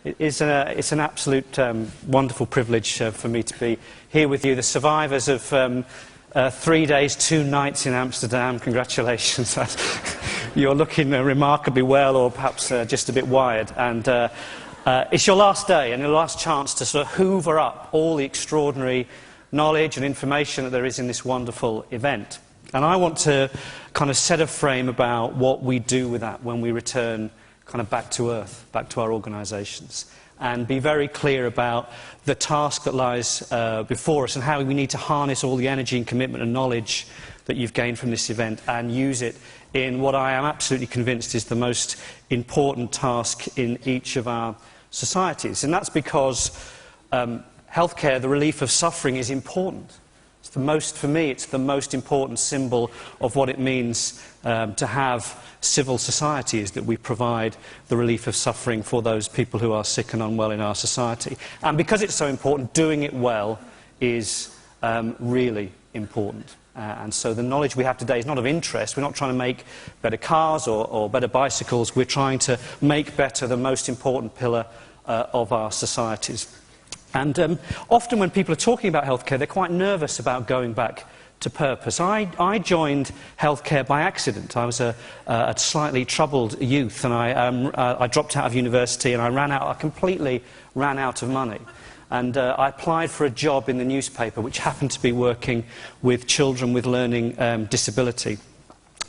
It's an absolute wonderful privilege for me to be here with you, the survivors of 3 days, 2 nights in Amsterdam. Congratulations. You're looking remarkably well, or perhaps just a bit wired. And it's your last day and your last chance to sort of hoover up all the extraordinary knowledge and information that there is in this wonderful event. And I want to kind of set a frame about what we do with that when we return kind of back to earth, back to our organisations, and be very clear about the task that lies before us and how we need to harness all the energy and commitment and knowledge that you've gained from this event and use it in what I am absolutely convinced is the most important task in each of our societies. And that's because healthcare, the relief of suffering, is important. For me, it's the most important symbol of what it means to have civil society, is that we provide the relief of suffering for those people who are sick and unwell in our society. And because it's so important, doing it well is really important. And so the knowledge we have today is not of interest. We're not trying to make better cars or better bicycles. We're trying to make better the most important pillar of our societies. And often when people are talking about healthcare, they're quite nervous about going back to purpose. I joined healthcare by accident. I was a slightly troubled youth, and I dropped out of university, and I completely ran out of money. And I applied for a job in the newspaper, which happened to be working with children with learning disability.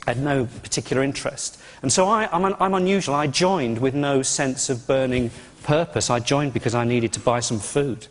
I had no particular interest. And so I'm unusual. I joined with no sense of burning purpose. I joined because I needed to buy some food.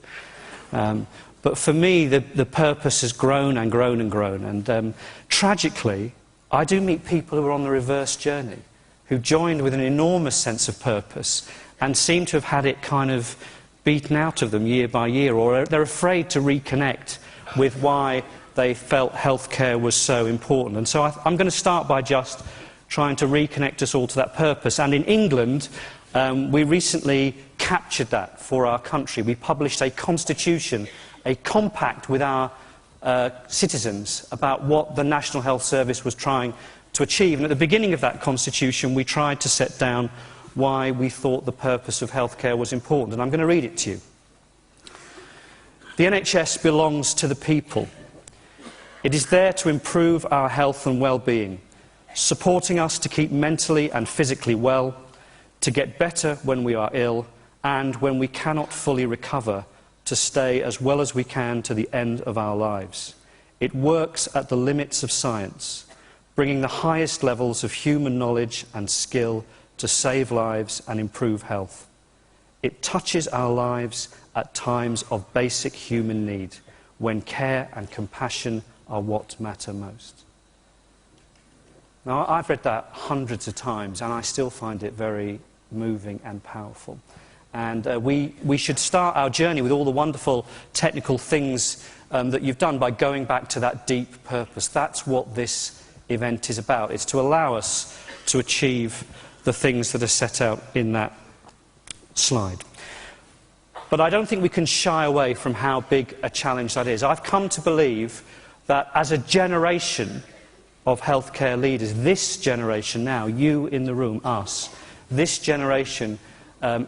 But for me, the purpose has grown and grown and grown. And tragically, I do meet people who are on the reverse journey, who joined with an enormous sense of purpose and seem to have had it kind of beaten out of them year by year, or they're afraid to reconnect with why they felt healthcare was so important. And so I'm going to start by just trying to reconnect us all to that purpose. And in England, we recently captured that for our country. We published a constitution, a compact with our citizens about what the National Health Service was trying to achieve. And at the beginning of that constitution, we tried to set down why we thought the purpose of healthcare was important. And I'm going to read it to you. The NHS belongs to the people. It is there to improve our health and well-being, supporting us to keep mentally and physically well, to get better when we are ill, and when we cannot fully recover, to stay as well as we can to the end of our lives. It works at the limits of science, bringing the highest levels of human knowledge and skill to save lives and improve health. It touches our lives at times of basic human need, when care and compassion are what matter most. Now, I've read that hundreds of times, and I still find it very moving and powerful. And we should start our journey with all the wonderful technical things that you've done by going back to that deep purpose. That's what this event is about. It's to allow us to achieve the things that are set out in that slide. But I don't think we can shy away from how big a challenge that is. I've come to believe that as a generation of healthcare leaders, this generation now, you in the room, us, this generation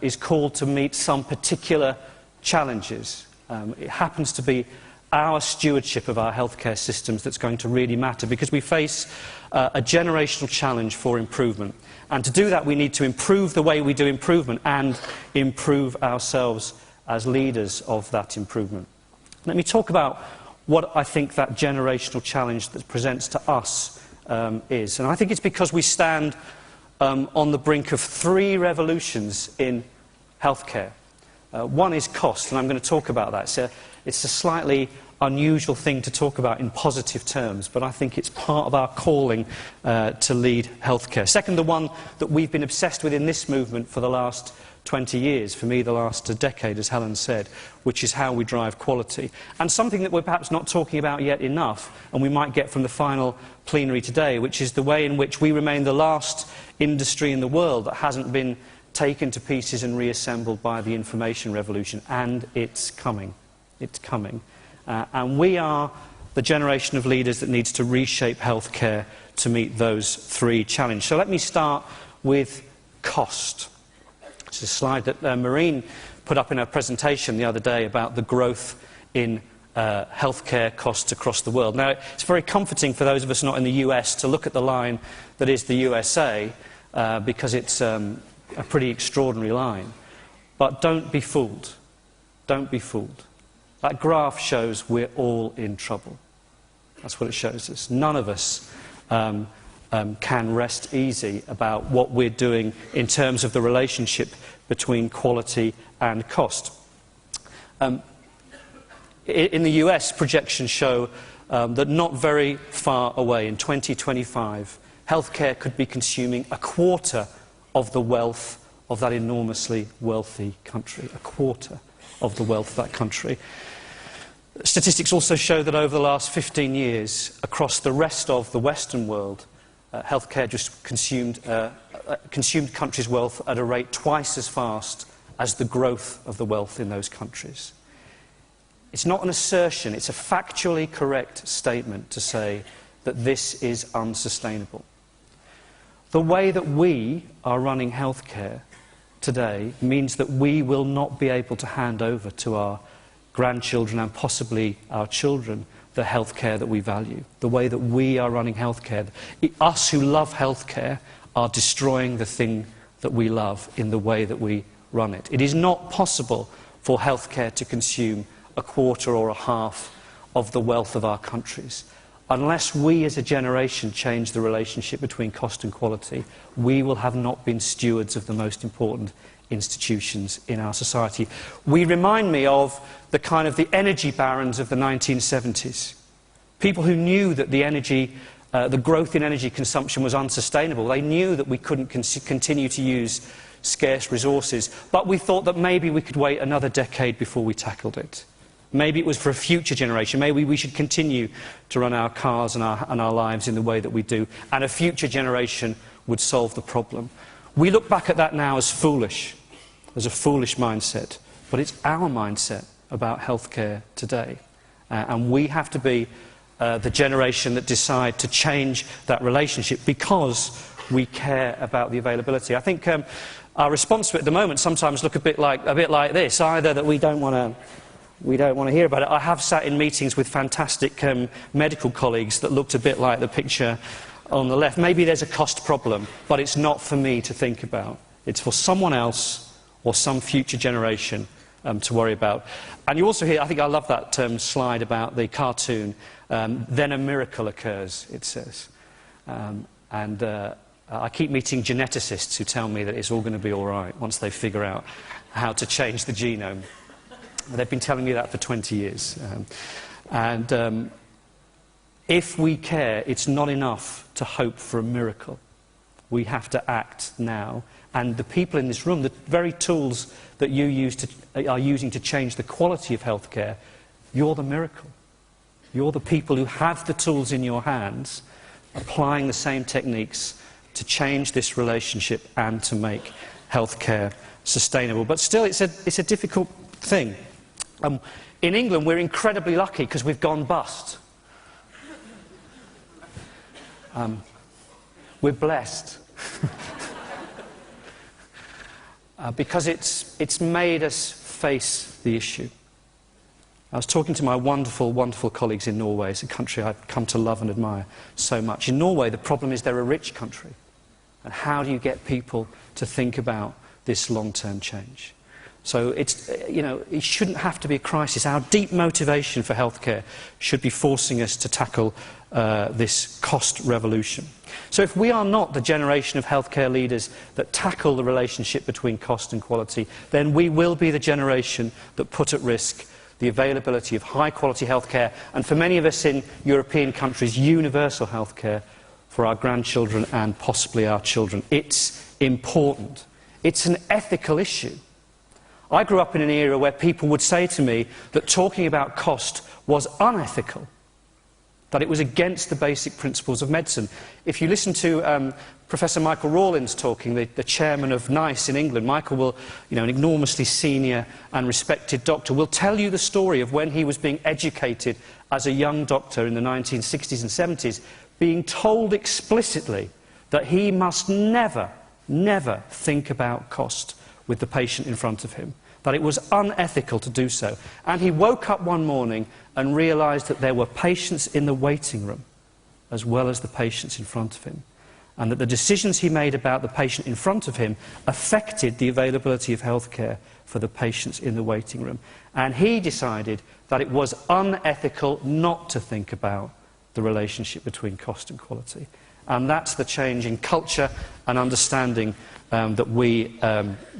is called to meet some particular challenges. It happens to be our stewardship of our healthcare systems that's going to really matter, because we face a generational challenge for improvement. And to do that, we need to improve the way we do improvement and improve ourselves as leaders of that improvement. Let me talk about what I think that generational challenge that presents to us is. And I think it's because we stand on the brink of 3 revolutions in healthcare. One is cost, and I'm going to talk about that. It's a slightly unusual thing to talk about in positive terms, but I think it's part of our calling to lead healthcare. Second, the one that we've been obsessed with in this movement for the last 20 years, for me the last decade, as Helen said, which is how we drive quality. And something that we're perhaps not talking about yet enough, and we might get from the final plenary today, which is the way in which we remain the last industry in the world that hasn't been taken to pieces and reassembled by the information revolution. And it's coming. It's coming. And we are the generation of leaders that needs to reshape healthcare to meet those 3 challenges. So let me start with cost. It's It's a slide that Maureen put up in her presentation the other day about the growth in healthcare costs across the world. Now, it's very comforting for those of us not in the US to look at the line that is the USA, because it's a pretty extraordinary line. But don't be fooled. Don't be fooled. That graph shows we're all in trouble. That's what it shows us. None of us can rest easy about what we're doing in terms of the relationship between quality and cost. In the US, projections show that not very far away, in 2025, healthcare could be consuming a quarter of the wealth of that enormously wealthy country. A quarter of the wealth of that country. Statistics also show that over the last 15 years, across the rest of the Western world, healthcare just consumed countries' wealth at a rate twice as fast as the growth of the wealth in those countries. It's not an assertion, it's a factually correct statement to say that this is unsustainable. The way that we are running healthcare today means that we will not be able to hand over to our grandchildren and possibly our children the healthcare that we value. The way that we are running healthcare, us who love healthcare are destroying the thing that we love in the way that we run it. It is not possible for healthcare to consume a quarter or a half of the wealth of our countries. Unless we as a generation change the relationship between cost and quality, we will have not been stewards of the most important institutions in our society. We remind me of the energy barons of the 1970s. People who knew that the growth in energy consumption was unsustainable. They knew that we couldn't continue to use scarce resources, but we thought that maybe we could wait another decade before we tackled it. Maybe it was for a future generation. Maybe we should continue to run our cars and our lives in the way that we do, and a future generation would solve the problem. We look back at that now as foolish, as a foolish mindset, but it's our mindset about healthcare today. And we have to be the generation that decide to change that relationship because we care about the availability. I think our response to it at the moment sometimes look a bit like this, either that we don't want to hear about it. I have sat in meetings with fantastic medical colleagues that looked a bit like the picture on the left. Maybe there's a cost problem, but it's not for me to think about. It's for someone else or some future generation to worry about. And you also hear, I think I love that slide about the cartoon, then a miracle occurs, it says. I keep meeting geneticists who tell me that it's all going to be all right once they figure out how to change the genome. They've been telling me that for 20 years. If we care, it's not enough to hope for a miracle. We have to act now. And the people in this room, the very tools that you are using to change the quality of healthcare, you're the miracle. You're the people who have the tools in your hands, applying the same techniques to change this relationship and to make healthcare sustainable. But still, it's a difficult thing. In England, we're incredibly lucky because we've gone bust. We're blessed. Because it's made us face the issue. I was talking to my wonderful, wonderful colleagues in Norway. It's a country I've come to love and admire so much. In Norway, the problem is they're a rich country. And how do you get people to think about this long-term change? So it shouldn't have to be a crisis. Our deep motivation for healthcare should be forcing us to tackle this cost revolution. So if we are not the generation of healthcare leaders that tackle the relationship between cost and quality, then we will be the generation that put at risk the availability of high-quality healthcare, and for many of us in European countries, universal healthcare for our grandchildren and possibly our children. It's important. It's an ethical issue. I grew up in an era where people would say to me that talking about cost was unethical, that it was against the basic principles of medicine. If you listen to Professor Michael Rawlins talking, the chairman of NICE in England, Michael will, an enormously senior and respected doctor, will tell you the story of when he was being educated as a young doctor in the 1960s and 70s, being told explicitly that he must never, never think about cost with the patient in front of him, that it was unethical to do so. And he woke up one morning and realised that there were patients in the waiting room as well as the patients in front of him, and that the decisions he made about the patient in front of him affected the availability of healthcare for the patients in the waiting room. And he decided that it was unethical not to think about the relationship between cost and quality. And that's the change in culture and understanding that we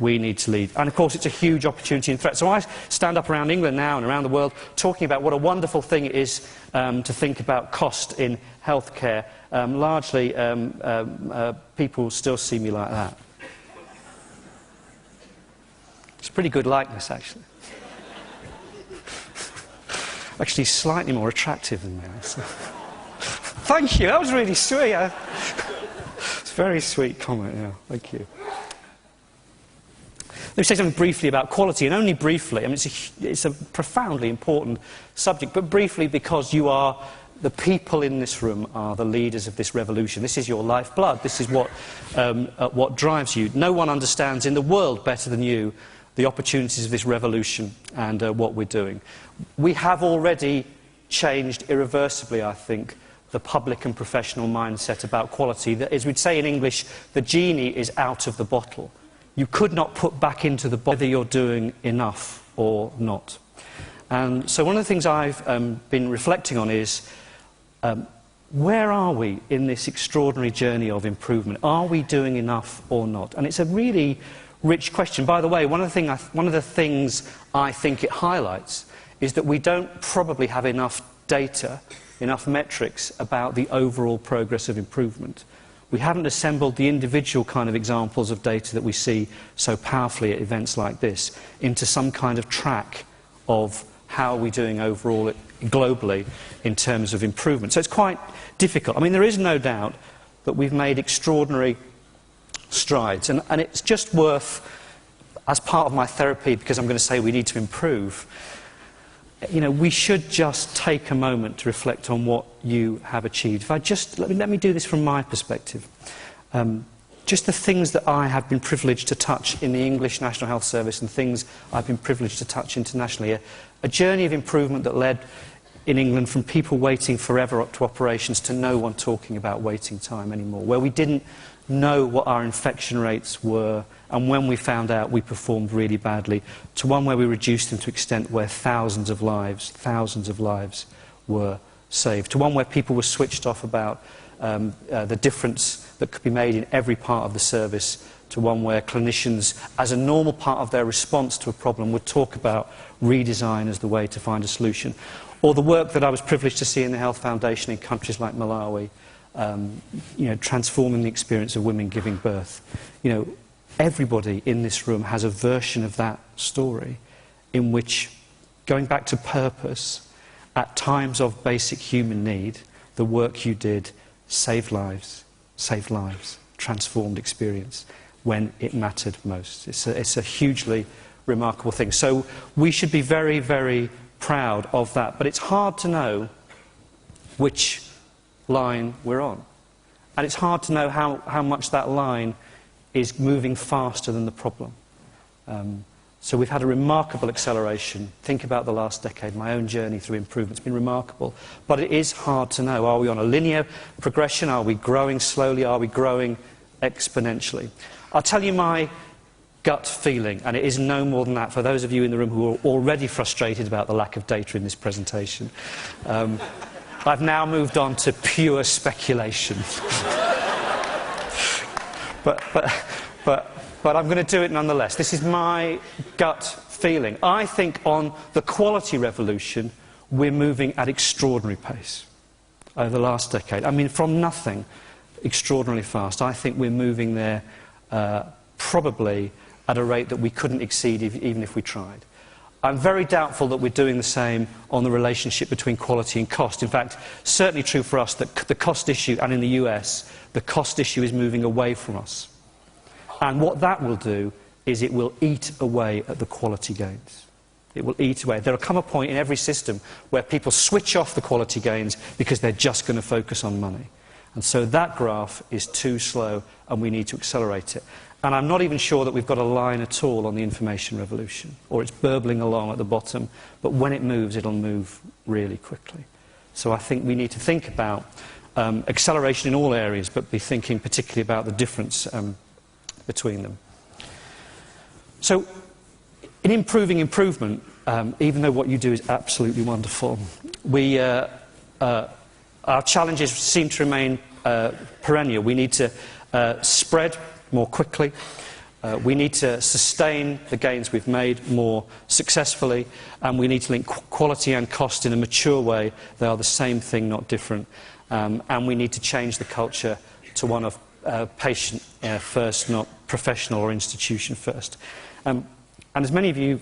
need to lead. And of course it's a huge opportunity and threat. So I stand up around England now and around the world talking about what a wonderful thing it is to think about cost in healthcare. Largely people still see me like that. It's a pretty good likeness, actually. Actually slightly more attractive than me. Thank you, that was really sweet. It's a very sweet comment, yeah, thank you. Let me say something briefly about quality, and only briefly. I mean, it's a profoundly important subject, but briefly because you are, the people in this room are the leaders of this revolution. This is your lifeblood. This is what drives you. No one understands in the world better than you the opportunities of this revolution and what we're doing. We have already changed irreversibly, I think, the public and professional mindset about quality. That, as we'd say in English, the genie is out of the bottle. You could not put back into the bottle whether you're doing enough or not. And so one of the things I've been reflecting on is, where are we in this extraordinary journey of improvement? Are we doing enough or not? And it's a really rich question. By the way, one of the things I think it highlights is that we don't probably have enough data, enough metrics about the overall progress of improvement. We haven't assembled the individual kind of examples of data that we see so powerfully at events like this into some kind of track of how are we doing overall globally in terms of improvement. So it's quite difficult. I mean, there is no doubt that we've made extraordinary strides, and it's just worth, as part of my therapy, because I'm going to say we need to improve, you know, we should just take a moment to reflect on what you have achieved. If I just, let me do this from my perspective. Just the things that I have been privileged to touch in the English National Health Service and things I've been privileged to touch internationally. A journey of improvement that led in England from people waiting forever up to operations to no one talking about waiting time anymore, where we didn't know what our infection rates were, and when we found out we performed really badly, to one where we reduced them to an extent where thousands of lives were saved, to one where people were switched off about the difference that could be made in every part of the service, to one where clinicians, as a normal part of their response to a problem, would talk about redesign as the way to find a solution. Or the work that I was privileged to see in the Health Foundation in countries like Malawi, you know, transforming the experience of women giving birth. You know, everybody in this room has a version of that story in which, going back to purpose, at times of basic human need, the work you did saved lives, transformed experience when it mattered most. It's a hugely remarkable thing. So we should be very, very proud of that. But it's hard to know which line we're on. And it's hard to know how much that line is moving faster than the problem. So we've had a remarkable acceleration. Think about the last decade. My own journey through improvement's been remarkable. But it is hard to know. Are we on a linear progression? Are we growing slowly? Are we growing exponentially? I'll tell you my gut feeling, and it is no more than that for those of you in the room who are already frustrated about the lack of data in this presentation. I've now moved on to pure speculation. But I'm going to do it nonetheless. This is my gut feeling. I think on the quality revolution, we're moving at extraordinary pace over the last decade. I mean, from nothing, extraordinarily fast. I think we're moving there probably at a rate that we couldn't exceed even if we tried. I'm very doubtful that we're doing the same on the relationship between quality and cost. In fact, certainly true for us that the cost issue, and in the US, the cost issue is moving away from us. And what that will do is it will eat away at the quality gains. It will eat away. There will come a point in every system where people switch off the quality gains because they're just going to focus on money. And so that graph is too slow, and we need to accelerate it. And I'm not even sure that we've got a line at all on the information revolution, or it's burbling along at the bottom, but when it moves, it'll move really quickly. So I think we need to think about acceleration in all areas, but be thinking particularly about the difference between them. So in improving improvement, even though what you do is absolutely wonderful, our challenges seem to remain perennial. We need to spread more quickly. We need to sustain the gains we've made more successfully, and we need to link quality and cost in a mature way. They are the same thing, not different. And we need to change the culture to one of patient first, not professional or institution first. And as many of you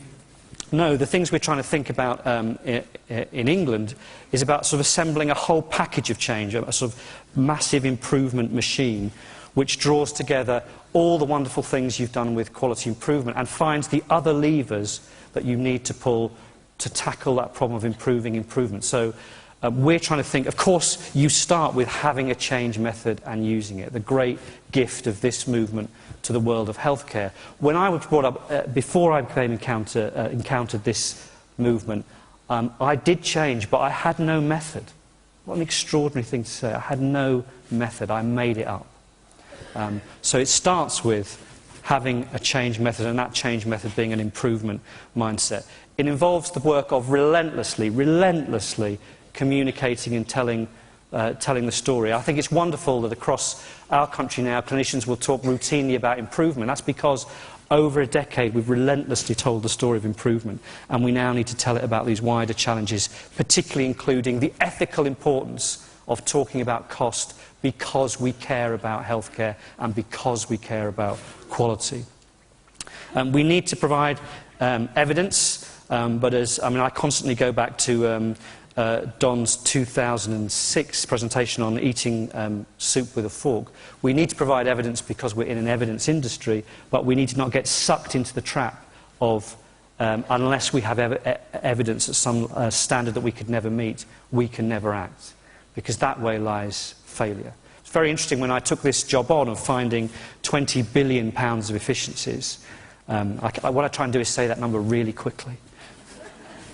know, the things we're trying to think about in England is about sort of assembling a whole package of change, a sort of massive improvement machine which draws together all the wonderful things you've done with quality improvement and finds the other levers that you need to pull to tackle that problem of improving improvement. So we're trying to think, of course, you start with having a change method and using it, the great gift of this movement to the world of healthcare. When I was brought up, before I encountered this movement, I did change, but I had no method. What an extraordinary thing to say. I had no method. I made it up. So it starts with having a change method, and that change method being an improvement mindset. It involves the work of relentlessly communicating and telling the story. I think it's wonderful that across our country now clinicians will talk routinely about improvement. That's because over a decade we've relentlessly told the story of improvement, and we now need to tell it about these wider challenges, particularly including the ethical importance of talking about cost, because we care about healthcare and because we care about quality. We need to provide evidence, but I constantly go back to Don's 2006 presentation on eating soup with a fork. We need to provide evidence because we're in an evidence industry, but we need to not get sucked into the trap of unless we have evidence at some standard that we could never meet, we can never act, because that way lies failure. It's very interesting when I took this job on of finding £20 billion of efficiencies. What I try and do is say that number really quickly.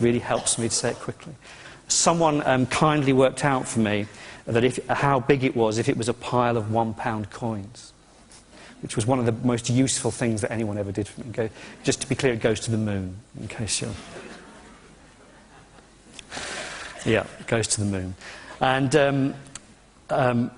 Really helps me to say it quickly. Someone kindly worked out for me that how big it was if it was a pile of £1 coins, which was one of the most useful things that anyone ever did for me. Just to be clear, it goes to the moon, in case you're... Yeah, it goes to the moon. And when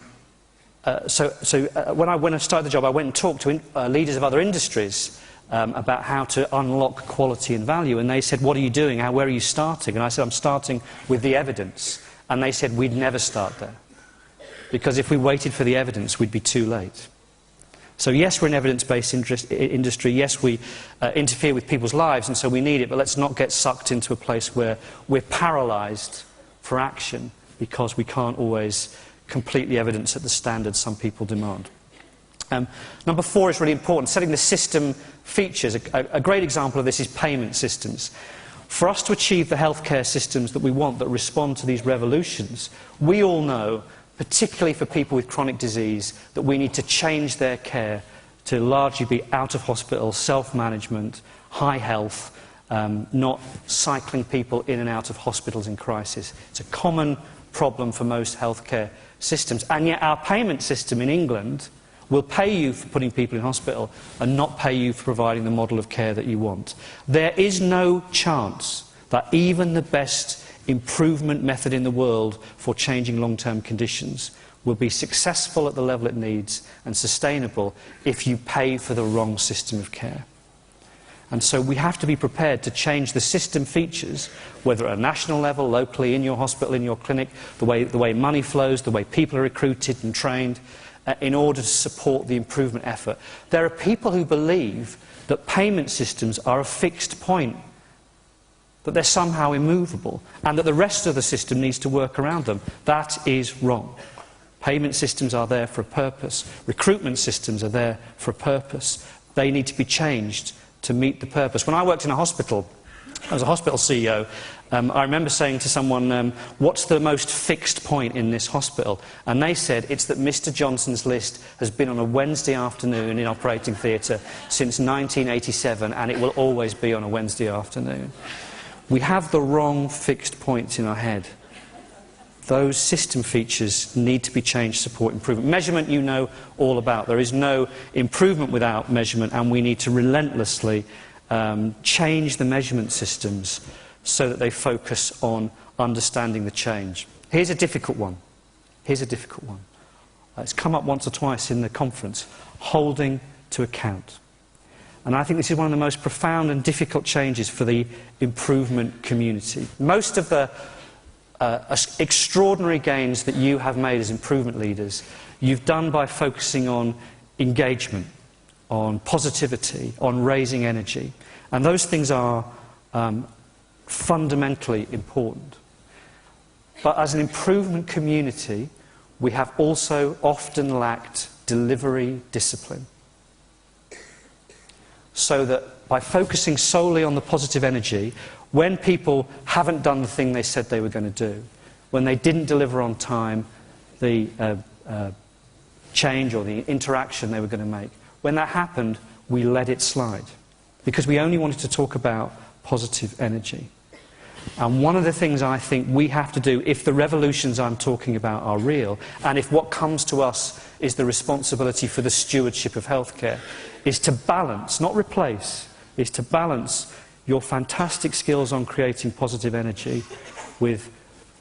I started the job, I went and talked to leaders of other industries about how to unlock quality and value, and they said, what are you doing? Where are you starting? And I said, I'm starting with the evidence. And they said, we'd never start there, because if we waited for the evidence, we'd be too late. So yes, we're an evidence-based industry, yes, we interfere with people's lives, and so we need it, but let's not get sucked into a place where we're paralysed for action because we can't always complete the evidence at the standards some people demand. Number 4 is really important, setting the system features. A great example of this is payment systems. For us to achieve the healthcare systems that we want that respond to these revolutions, we all know, particularly for people with chronic disease, that we need to change their care to largely be out of hospital, self-management, high health, not cycling people in and out of hospitals in crisis. It's a common problem for most healthcare systems, and yet our payment system in England will pay you for putting people in hospital and not pay you for providing the model of care that you want. There is no chance that even the best improvement method in the world for changing long-term conditions will be successful at the level it needs and sustainable if you pay for the wrong system of care. And so we have to be prepared to change the system features, whether at a national level, locally, in your hospital, in your clinic, the way money flows, the way people are recruited and trained, in order to support the improvement effort. There are people who believe that payment systems are a fixed point, that they're somehow immovable, and that the rest of the system needs to work around them. That is wrong. Payment systems are there for a purpose. Recruitment systems are there for a purpose. They need to be changed to meet the purpose. When I worked in a hospital, I was a hospital CEO, I remember saying to someone, what's the most fixed point in this hospital? And they said, it's that Mr. Johnson's list has been on a Wednesday afternoon in operating theatre since 1987, and it will always be on a Wednesday afternoon. We have the wrong fixed points in our head. Those system features need to be changed to support improvement. Measurement, you know all about. There is no improvement without measurement, and we need to relentlessly change the measurement systems so that they focus on understanding the change. Here's a difficult one. Here's a difficult one. It's come up once or twice in the conference. Holding to account. And I think this is one of the most profound and difficult changes for the improvement community. Most of the extraordinary gains that you have made as improvement leaders, you've done by focusing on engagement, on positivity, on raising energy. And those things are fundamentally important. But as an improvement community, we have also often lacked delivery discipline. So that by focusing solely on the positive energy, when people haven't done the thing they said they were going to do, when they didn't deliver on time the change or the interaction they were going to make, when that happened, we let it slide. Because we only wanted to talk about positive energy. And one of the things I think we have to do, if the revolutions I'm talking about are real, and if what comes to us is the responsibility for the stewardship of healthcare, is to balance, not replace, is to balance your fantastic skills on creating positive energy with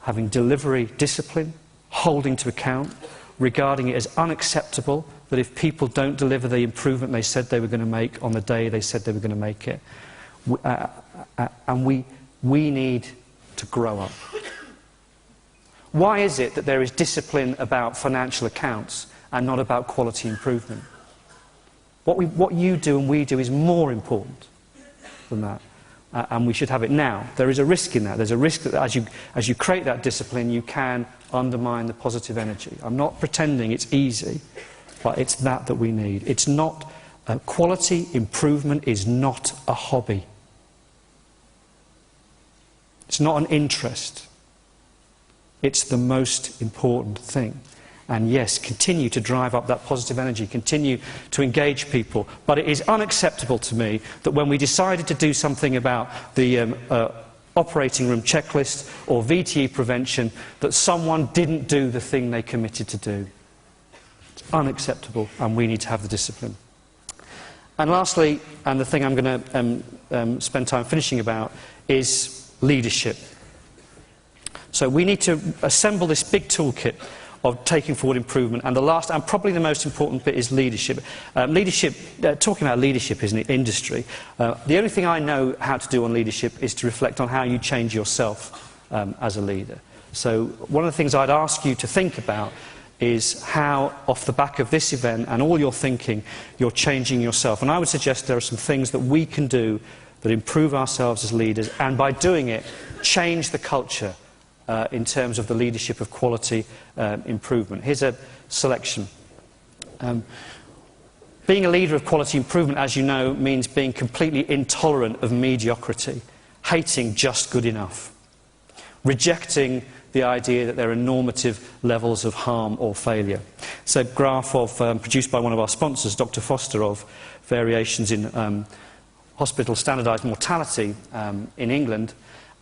having delivery discipline, holding to account, regarding it as unacceptable that if people don't deliver the improvement they said they were going to make on the day they said they were going to make it. And we need to grow up. Why is it that there is discipline about financial accounts and not about quality improvement? What you do and we do is more important than that. And we should have it now. There is a risk in that. There's a risk that as you create that discipline, you can undermine the positive energy. I'm not pretending it's easy, but it's that we need. It's not, quality improvement is not a hobby. It's not an interest. It's the most important thing. And yes, continue to drive up that positive energy, continue to engage people. But it is unacceptable to me that when we decided to do something about the operating room checklist or VTE prevention, that someone didn't do the thing they committed to do. It's unacceptable, and we need to have the discipline. And lastly, and the thing I'm going to spend time finishing about, is leadership. So we need to assemble this big toolkit of taking forward improvement, and the last and probably the most important bit is leadership. Talking about leadership is an industry. The only thing I know how to do on leadership is to reflect on how you change yourself as a leader. So one of the things I'd ask you to think about is how, off the back of this event and all your thinking, you're changing yourself. And I would suggest there are some things that we can do that improve ourselves as leaders, and by doing it, change the culture in terms of the leadership of quality improvement. Here's a selection. Being a leader of quality improvement, as you know, means being completely intolerant of mediocrity, hating just good enough, rejecting the idea that there are normative levels of harm or failure. It's a graph produced by one of our sponsors, Dr. Foster, of variations in hospital standardised mortality in England.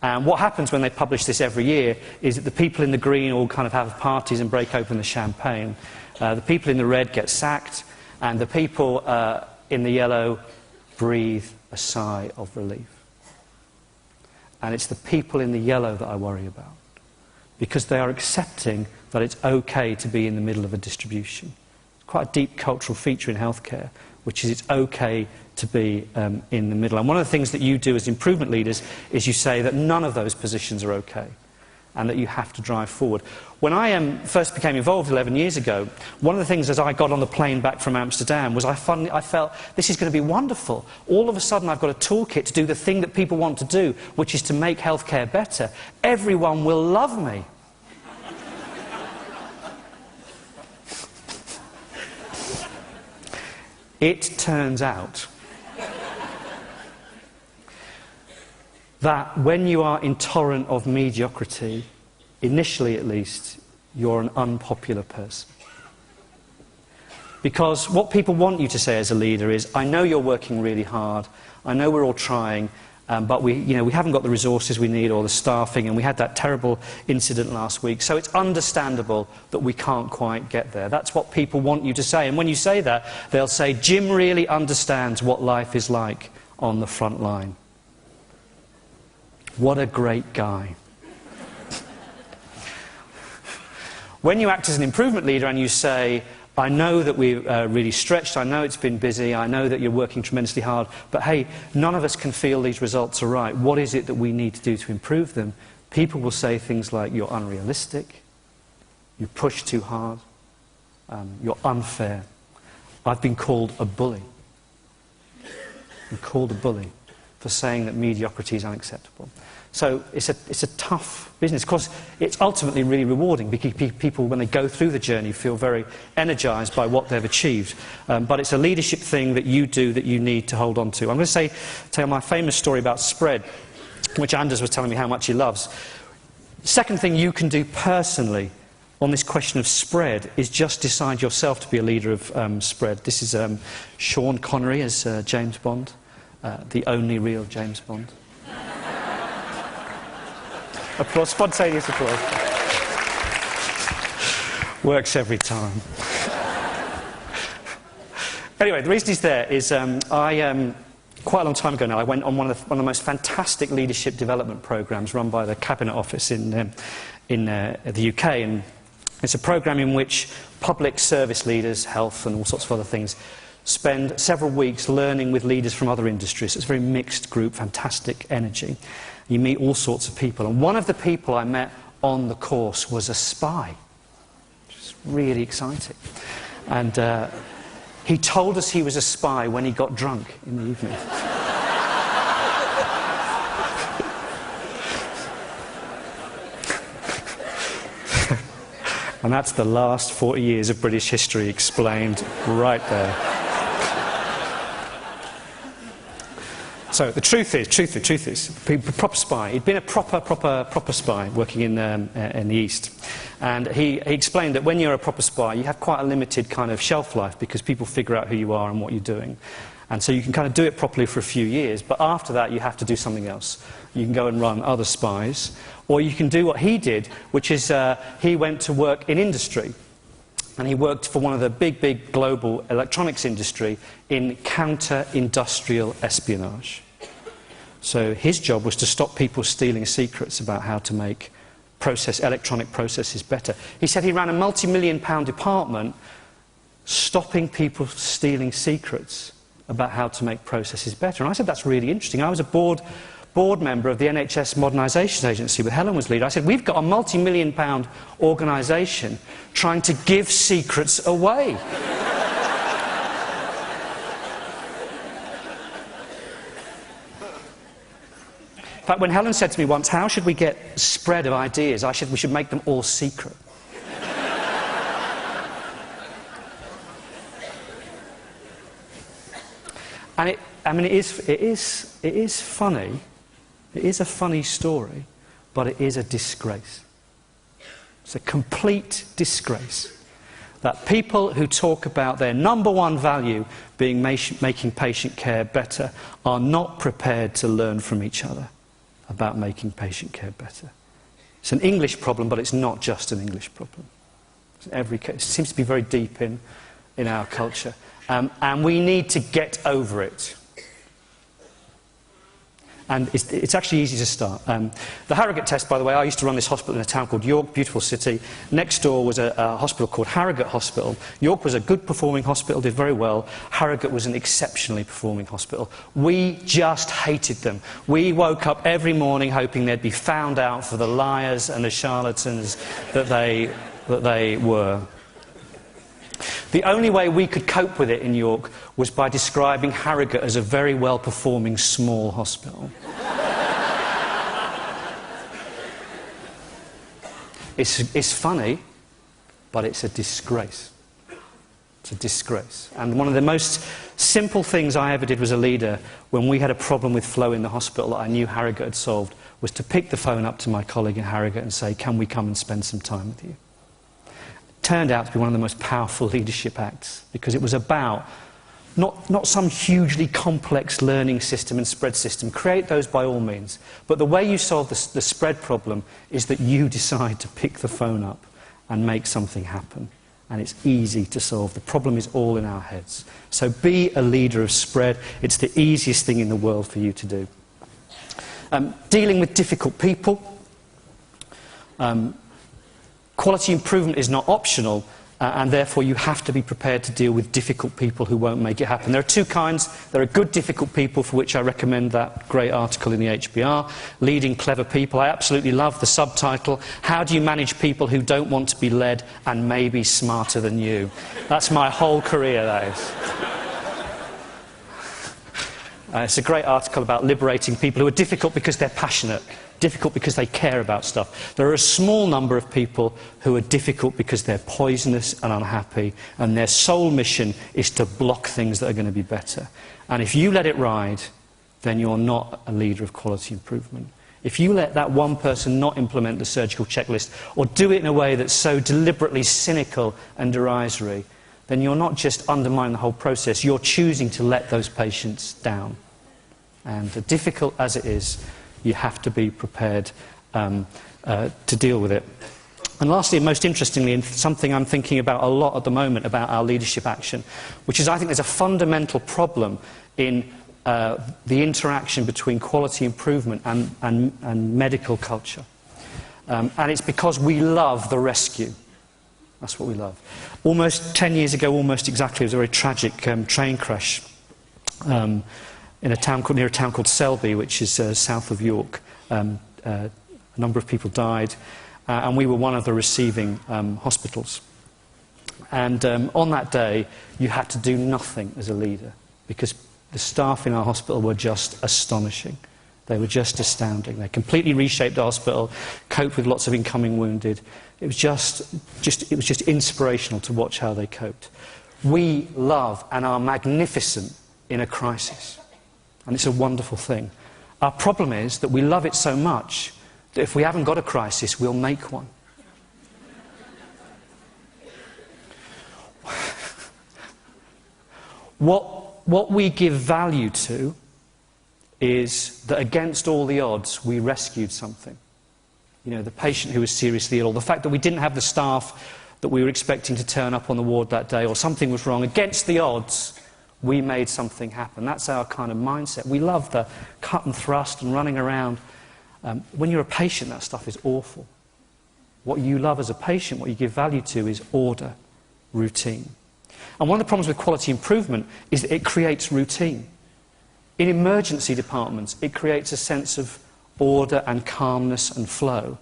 And what happens when they publish this every year is that the people in the green all kind of have parties and break open the champagne. The people in the red get sacked, and the people in the yellow breathe a sigh of relief. And it's the people in the yellow that I worry about, because they are accepting that it's okay to be in the middle of a distribution. Quite a deep cultural feature in healthcare, which is it's okay to be in the middle. And one of the things that you do as improvement leaders is you say that none of those positions are okay, and that you have to drive forward. When I first became involved 11 years ago, one of the things as I got on the plane back from Amsterdam was I felt this is going to be wonderful. All of a sudden I've got a toolkit to do the thing that people want to do, which is to make healthcare better. Everyone will love me. It turns out that when you are intolerant of mediocrity, initially at least, you're an unpopular person. Because what people want you to say as a leader is, I know you're working really hard, I know we're all trying, but we haven't got the resources we need or the staffing, and we had that terrible incident last week, so it's understandable that we can't quite get there. That's what people want you to say. And when you say that, they'll say, Jim really understands what life is like on the front line. What a great guy. When you act as an improvement leader and you say, I know that we're really stretched, I know it's been busy, I know that you're working tremendously hard, but hey, none of us can feel these results are right. What is it that we need to do to improve them? People will say things like, you're unrealistic, you push too hard, you're unfair. I've been called a bully. I'm called a bully for saying that mediocrity is unacceptable. So it's a tough business. Of course, it's ultimately really rewarding because people, when they go through the journey, feel very energised by what they've achieved. But it's a leadership thing that you do that you need to hold on to. I'm going to tell my famous story about spread, which Anders was telling me how much he loves. Second thing you can do personally on this question of spread is just decide yourself to be a leader of spread. This is Sean Connery as James Bond, the only real James Bond. Applause, spontaneous applause. Works every time. Anyway, the reason he's there is quite a long time ago now, I went on one of the most fantastic leadership development programs run by the Cabinet Office in the UK, and it's a program in which public service leaders, health and all sorts of other things, spend several weeks learning with leaders from other industries. It's a very mixed group, fantastic energy. You meet all sorts of people, and one of the people I met on the course was a spy, which is really exciting. And he told us he was a spy when he got drunk in the evening. And that's the last 40 years of British history explained right there. So the truth is, proper spy. He'd been a proper spy working in the East, and he explained that when you're a proper spy, you have quite a limited kind of shelf life because people figure out who you are and what you're doing, and so you can kind of do it properly for a few years. But after that, you have to do something else. You can go and run other spies, or you can do what he did, which is he went to work in industry. And he worked for one of the big global electronics industry in counter-industrial espionage. So his job was to stop people stealing secrets about how to make electronic processes better. He said he ran a multi-million-pound department stopping people stealing secrets about how to make processes better. And I said, that's really interesting. I was a board member of the NHS Modernisation Agency with Helen was leader. I said, we've got a multi-million-pound organisation trying to give secrets away. In fact, when Helen said to me once, how should we get spread of ideas, we should make them all secret. And it is funny. It is a funny story, but it is a disgrace. It's a complete disgrace that people who talk about their number one value being making patient care better are not prepared to learn from each other about making patient care better. It's an English problem, but it's not just an English problem. It's in every case. It seems to be very deep in our culture. And we need to get over it. And it's actually easy to start. The Harrogate test, by the way, I used to run this hospital in a town called York, beautiful city. Next door was a hospital called Harrogate Hospital. York was a good performing hospital, did very well. Harrogate was an exceptionally performing hospital. We just hated them. We woke up every morning hoping they'd be found out for the liars and the charlatans that they were. The only way we could cope with it in York was by describing Harrogate as a very well-performing small hospital. It's funny, but it's a disgrace. It's a disgrace. And one of the most simple things I ever did as a leader when we had a problem with flow in the hospital that I knew Harrogate had solved was to pick the phone up to my colleague in Harrogate and say, can we come and spend some time with you? It turned out to be one of the most powerful leadership acts, because it was about not some hugely complex learning system and spread system. Create those by all means. But the way you solve the spread problem is that you decide to pick the phone up and make something happen. And it's easy to solve. The problem is all in our heads. So be a leader of spread. It's the easiest thing in the world for you to do. Dealing with difficult people. Quality improvement is not optional, and therefore you have to be prepared to deal with difficult people who won't make it happen. There are two kinds. There are good difficult people, for which I recommend that great article in the HBR, Leading Clever People. I absolutely love the subtitle, How Do You Manage People Who Don't Want to Be Led and May Be Smarter Than You? That's my whole career, that is. It's a great article about liberating people who are difficult because they're passionate, difficult because they care about stuff. There are a small number of people who are difficult because they're poisonous and unhappy, and their sole mission is to block things that are going to be better. And if you let it ride, then you're not a leader of quality improvement. If you let that one person not implement the surgical checklist, or do it in a way that's so deliberately cynical and derisory, then you're not just undermining the whole process, you're choosing to let those patients down. And difficult as it is, you have to be prepared to deal with it. And lastly, and most interestingly, and something I'm thinking about a lot at the moment about our leadership action, which is I think there's a fundamental problem in the interaction between quality improvement and medical culture. And it's because we love the rescue. That's what we love. Almost 10 years ago, almost exactly, it was a very tragic train crash in a town near a town called Selby, which is south of York. A number of people died, and we were one of the receiving hospitals. And on that day, you had to do nothing as a leader, because the staff in our hospital were just astonishing. They were just astounding. They completely reshaped the hospital, coped with lots of incoming wounded. It was just inspirational to watch how they coped. We love and are magnificent in a crisis. And it's a wonderful thing. Our problem is that we love it so much that if we haven't got a crisis, we'll make one. What we give value to is that against all the odds, we rescued something. You know, the patient who was seriously ill, the fact that we didn't have the staff that we were expecting to turn up on the ward that day, or something was wrong. Against the odds, we made something happen. That's our kind of mindset. We love the cut and thrust and running around. When you're a patient, that stuff is awful. What you love as a patient, what you give value to, is order, routine. And one of the problems with quality improvement is that it creates routine. In emergency departments, it creates a sense of order and calmness and flow.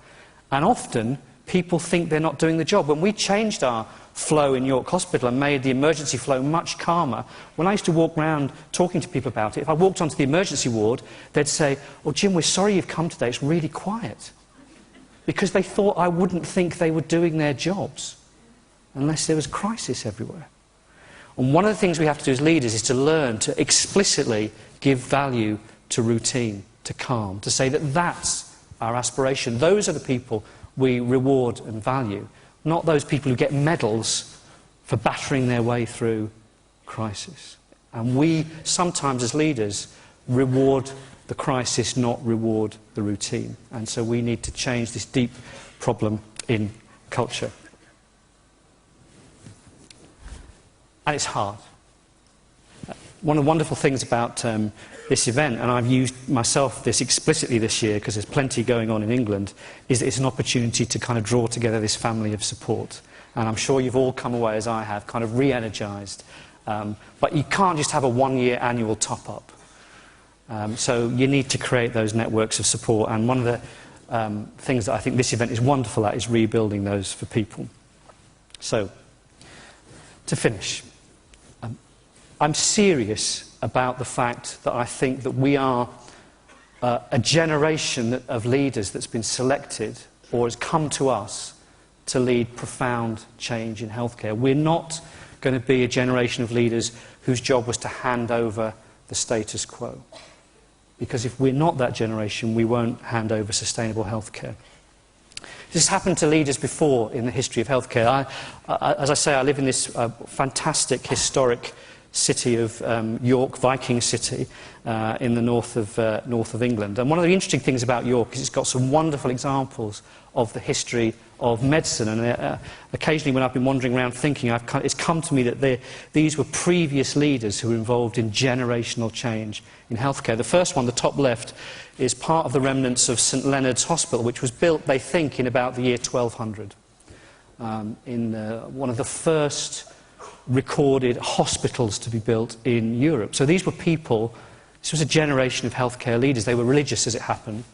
And often, people think they're not doing the job. When we changed our flow in York Hospital and made the emergency flow much calmer, when I used to walk around talking to people about it, if I walked onto the emergency ward, they'd say, "Oh, Jim, we're sorry you've come today, it's really quiet." Because they thought I wouldn't think they were doing their jobs unless there was crisis everywhere. And one of the things we have to do as leaders is to learn to explicitly give value to routine, to calm, to say that that's our aspiration. Those are the people we reward and value, not those people who get medals for battering their way through crisis. And we sometimes as leaders reward the crisis, not reward the routine. And so we need to change this deep problem in culture. And it's hard. One of the wonderful things about this event, and I've used myself this explicitly this year because there's plenty going on in England, is that it's an opportunity to kind of draw together this family of support. And I'm sure you've all come away, as I have, kind of re-energised. But you can't just have a one-year annual top-up. So you need to create those networks of support. And one of the things that I think this event is wonderful at is rebuilding those for people. So, to finish, I'm serious about the fact that I think that we are a generation of leaders that's been selected or has come to us to lead profound change in healthcare. We're not going to be a generation of leaders whose job was to hand over the status quo. Because if we're not that generation, we won't hand over sustainable healthcare. This happened to leaders before in the history of healthcare. As I say, I live in this fantastic historic city of York, Viking city, in the north of England. And one of the interesting things about York is it's got some wonderful examples of the history of medicine. And occasionally when I've been wandering around thinking, it's come to me that these were previous leaders who were involved in generational change in healthcare. The first one, the top left, is part of the remnants of St Leonard's Hospital, which was built, they think, in about the year 1200. In one of the first recorded hospitals to be built in Europe. So these were people, this was a generation of healthcare leaders. They were religious, as it happened,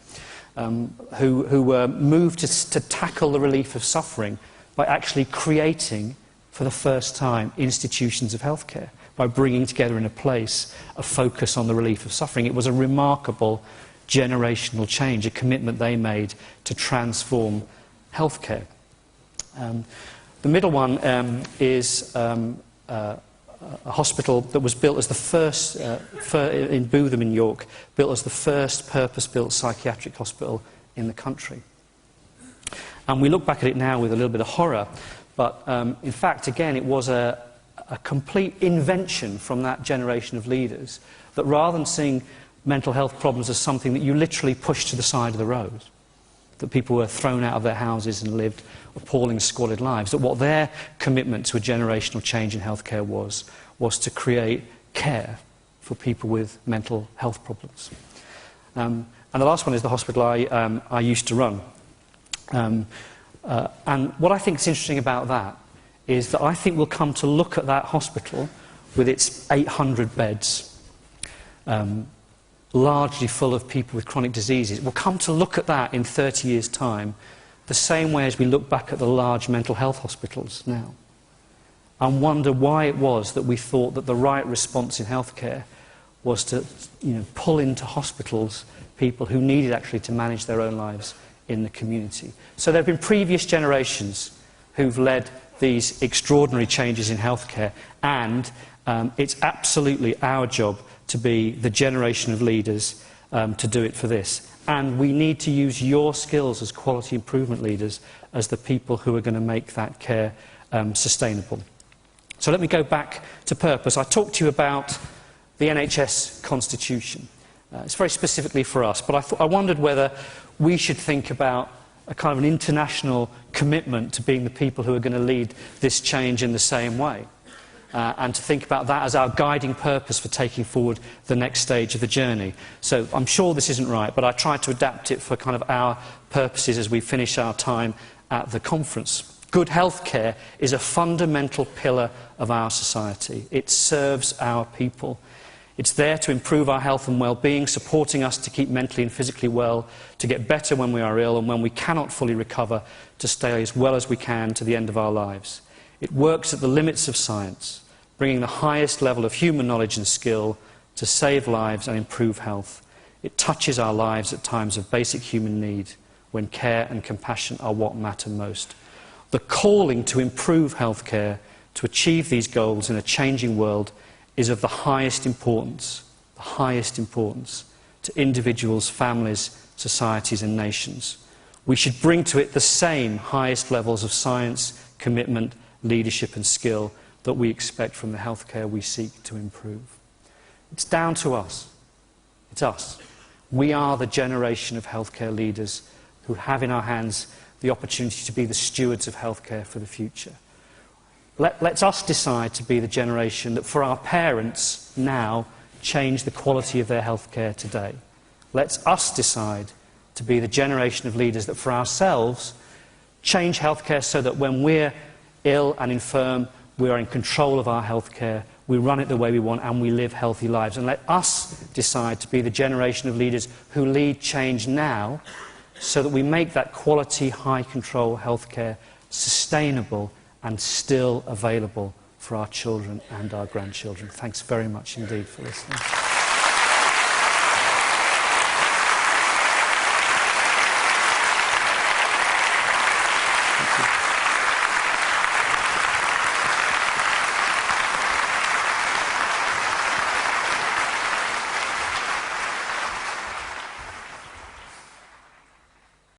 who were moved to tackle the relief of suffering by actually creating, for the first time, institutions of healthcare, by bringing together in a place a focus on the relief of suffering. It was a remarkable generational change, a commitment they made to transform healthcare. The middle one is a hospital that was built as the first, in Bootham in York, built as the first purpose-built psychiatric hospital in the country. And we look back at it now with a little bit of horror, but in fact, again, it was a complete invention from that generation of leaders that rather than seeing mental health problems as something that you literally pushed to the side of the road, that people were thrown out of their houses and lived appalling, squalid lives, that what their commitment to a generational change in healthcare was to create care for people with mental health problems. And the last one is the hospital I used to run. And what I think is interesting about that is that I think we'll come to look at that hospital with its 800 beds, largely full of people with chronic diseases. We'll come to look at that in 30 years' time the same way as we look back at the large mental health hospitals now, and wonder why it was that we thought that the right response in healthcare was to pull into hospitals people who needed actually to manage their own lives in the community. So there have been previous generations who've led these extraordinary changes in healthcare, and it's absolutely our job to be the generation of leaders to do it for this. And we need to use your skills as quality improvement leaders as the people who are going to make that care sustainable. So let me go back to purpose. I talked to you about the NHS Constitution. It's very specifically for us, but I wondered whether we should think about a kind of an international commitment to being the people who are going to lead this change in the same way. And to think about that as our guiding purpose for taking forward the next stage of the journey. So I'm sure this isn't right, but I tried to adapt it for kind of our purposes as we finish our time at the conference. Good health care is a fundamental pillar of our society. It serves our people. It's there to improve our health and well-being, supporting us to keep mentally and physically well, to get better when we are ill and when we cannot fully recover, to stay as well as we can to the end of our lives. It works at the limits of science, bringing the highest level of human knowledge and skill to save lives and improve health. It touches our lives at times of basic human need, when care and compassion are what matter most. The calling to improve healthcare, to achieve these goals in a changing world, is of the highest importance to individuals, families, societies and nations. We should bring to it the same highest levels of science, commitment, leadership and skill that we expect from the healthcare we seek to improve. It's down to us. It's us. We are the generation of healthcare leaders who have in our hands the opportunity to be the stewards of healthcare for the future. Let's us decide to be the generation that for our parents now change the quality of their healthcare today. Let's us decide to be the generation of leaders that for ourselves change healthcare so that when we're ill and infirm, we are in control of our healthcare, we run it the way we want and we live healthy lives. And let us decide to be the generation of leaders who lead change now so that we make that quality, high-control healthcare sustainable and still available for our children and our grandchildren. Thanks very much indeed for listening.